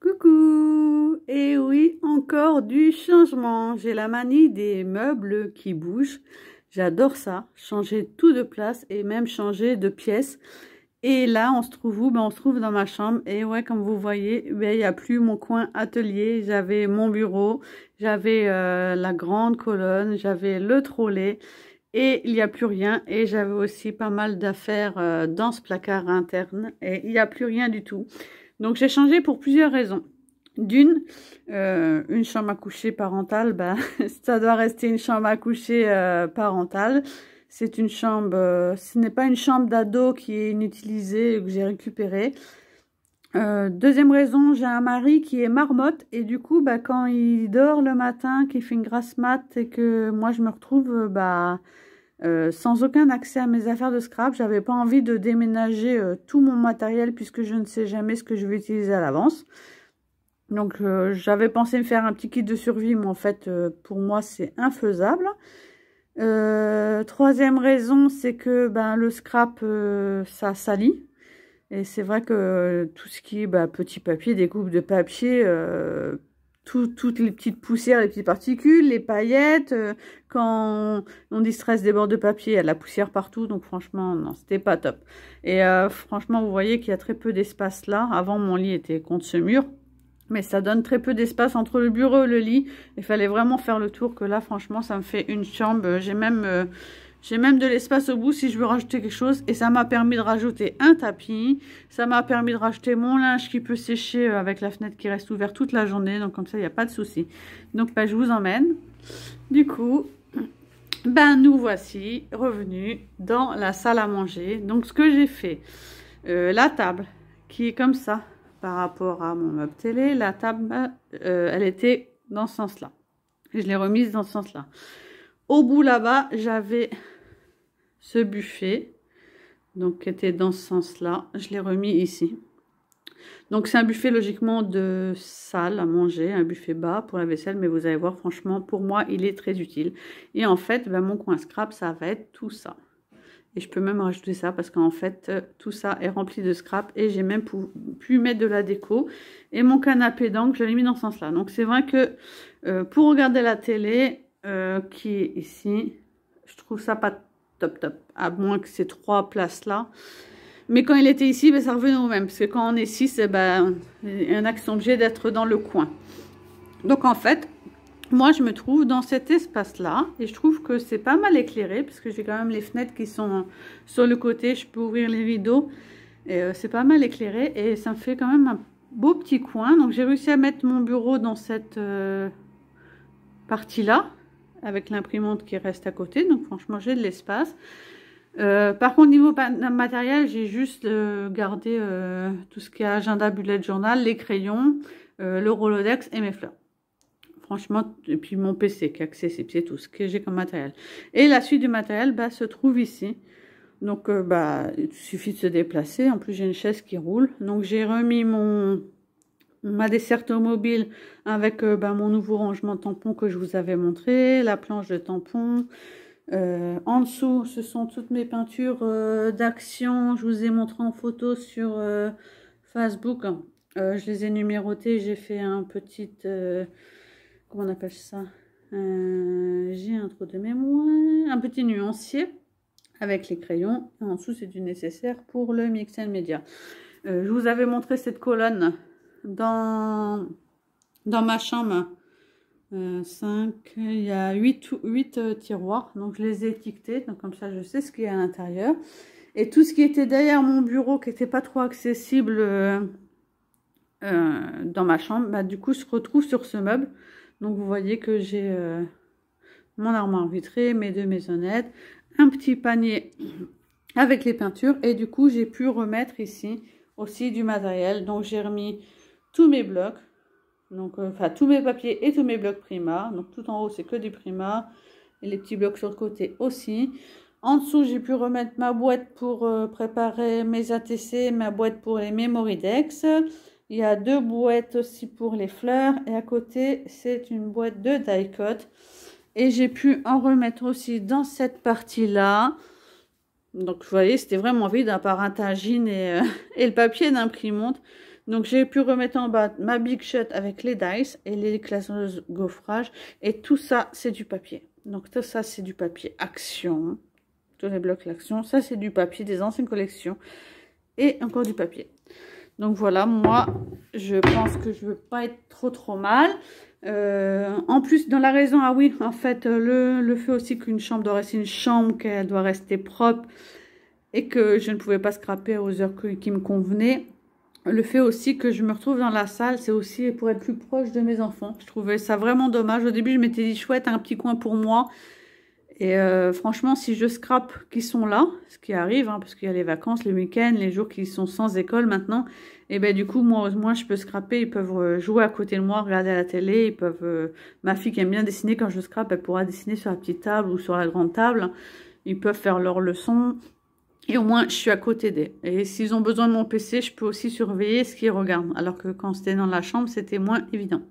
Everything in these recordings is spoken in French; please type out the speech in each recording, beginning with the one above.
Coucou! Et oui, encore du changement. J'ai la manie des meubles qui bougent. J'adore ça. Changer tout de place et même changer de pièce. Et là, on se trouve où? On se trouve dans ma chambre. Et ouais, comme vous voyez, il n'y a plus mon coin atelier. J'avais mon bureau, j'avais la grande colonne, j'avais le trolley. Et il n'y a plus rien. Et j'avais aussi pas mal d'affaires dans ce placard interne. Et il n'y a plus rien du tout. Donc j'ai changé pour plusieurs raisons. D'une, une chambre à coucher parentale, ça doit rester une chambre à coucher parentale. C'est une chambre, ce n'est pas une chambre d'ado qui est inutilisée et que j'ai récupérée. Deuxième raison, j'ai un mari qui est marmotte et du coup, quand il dort le matin, qu'il fait une grasse mat et que moi je me retrouve sans aucun accès à mes affaires de scrap, j'avais pas envie de déménager tout mon matériel puisque je ne sais jamais ce que je vais utiliser à l'avance. Donc j'avais pensé me faire un petit kit de survie, mais en fait pour moi c'est infaisable. Troisième raison, c'est que le scrap ça salit. Et c'est vrai que tout ce qui est petit papier, découpe de papier, toutes les petites poussières, les petites particules, les paillettes, quand on distresse des bords de papier, il y a de la poussière partout, donc franchement, non, c'était pas top. Et franchement, vous voyez qu'il y a très peu d'espace là. Avant, mon lit était contre ce mur, mais ça donne très peu d'espace entre le bureau et le lit. Il fallait vraiment faire le tour, que là, franchement, ça me fait une chambre. J'ai même de l'espace au bout si je veux rajouter quelque chose. Et ça m'a permis de rajouter un tapis. Ça m'a permis de rajouter mon linge qui peut sécher avec la fenêtre qui reste ouverte toute la journée. Donc comme ça, il n'y a pas de souci. Donc je vous emmène. Du coup, nous voici revenus dans la salle à manger. Donc ce que j'ai fait, la table qui est comme ça par rapport à mon meuble télé. La table, elle était dans ce sens-là. Je l'ai remise dans ce sens-là. Au bout là-bas, j'avais ce buffet, donc qui était dans ce sens-là. Je l'ai remis ici. Donc c'est un buffet logiquement de salle à manger, un buffet bas pour la vaisselle, mais vous allez voir, franchement, pour moi, il est très utile. Et en fait, mon coin scrap, ça va être tout ça. Et je peux même rajouter ça parce qu'en fait, tout ça est rempli de scrap et j'ai même pu mettre de la déco. Et mon canapé d'angle, je l'ai mis dans ce sens-là. Donc c'est vrai que pour regarder la télé, qui est ici, je trouve ça pas top, à moins que ces trois places là, mais quand il était ici, ça revenait au même, parce que quand on est 6, il y en a qui sont obligés d'être dans le coin. Donc en fait, moi je me trouve dans cet espace là, et je trouve que c'est pas mal éclairé, parce que j'ai quand même les fenêtres qui sont sur le côté, je peux ouvrir les rideaux, et c'est pas mal éclairé, et ça me fait quand même un beau petit coin. Donc j'ai réussi à mettre mon bureau dans cette partie là, avec l'imprimante qui reste à côté, donc franchement j'ai de l'espace. Par contre niveau matériel, j'ai juste gardé tout ce qui est agenda, bullet journal, les crayons, le Rolodex et mes fleurs. Franchement, et puis mon PC qui est accessible, c'est tout ce que j'ai comme matériel. Et la suite du matériel se trouve ici. Donc il suffit de se déplacer. En plus j'ai une chaise qui roule. Donc j'ai remis ma desserte mobile avec mon nouveau rangement de tampons que je vous avais montré, la planche de tampons. En dessous, ce sont toutes mes peintures d'action. Je vous ai montré en photo sur Facebook. Je les ai numérotées. J'ai fait un petit... comment on appelle ça? J'ai un trou de mémoire. Un petit nuancier avec les crayons. En dessous, c'est du nécessaire pour le mix and media. Je vous avais montré cette colonne dans ma chambre. 5, il y a 8 tiroirs, donc je les ai étiquetés, donc comme ça je sais ce qu'il y a à l'intérieur. Et tout ce qui était derrière mon bureau, qui n'était pas trop accessible dans ma chambre, du coup se retrouve sur ce meuble. Donc vous voyez que j'ai mon armoire vitrée, mes 2 maisonnettes, un petit panier avec les peintures, et du coup j'ai pu remettre ici aussi du matériel. Donc j'ai remis tous mes blocs, donc tous mes papiers et tous mes blocs Prima. Donc tout en haut c'est que du Prima, et les petits blocs sur le côté aussi. En dessous j'ai pu remettre ma boîte pour préparer mes ATC, ma boîte pour les Memoridex. Il y a 2 boîtes aussi pour les fleurs, et à côté c'est une boîte de die-cut. Et j'ai pu en remettre aussi dans cette partie là. Donc vous voyez, c'était vraiment vide à part un tagine et le papier d'imprimante. Donc j'ai pu remettre en bas ma Big Shot avec les dice et les classeuses gaufrage. Et tout ça, c'est du papier. Donc tout ça, c'est du papier Action. Tous les blocs l'Action. Ça, c'est du papier des anciennes collections. Et encore du papier. Donc voilà, moi, je pense que je ne veux pas être trop mal. En plus, dans la raison, ah oui, en fait, le fait aussi qu'une chambre doit rester une chambre, qu'elle doit rester propre et que je ne pouvais pas scraper aux heures qui me convenaient. Le fait aussi que je me retrouve dans la salle, c'est aussi pour être plus proche de mes enfants. Je trouvais ça vraiment dommage. Au début, je m'étais dit, chouette, un petit coin pour moi. Et franchement, si je scrape qui sont là, ce qui arrive, hein, parce qu'il y a les vacances, les week-ends, les jours qui sont sans école maintenant, et ben du coup, moi au moins, je peux scraper. Ils peuvent jouer à côté de moi, regarder la télé. Ils peuvent. Ma fille qui aime bien dessiner, quand je scrape, elle pourra dessiner sur la petite table ou sur la grande table. Ils peuvent faire leurs leçons. Et au moins, je suis à côté d'eux. Et s'ils ont besoin de mon PC, je peux aussi surveiller ce qu'ils regardent. Alors que quand c'était dans la chambre, c'était moins évident.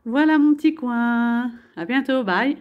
Voilà mon petit coin. À bientôt. Bye.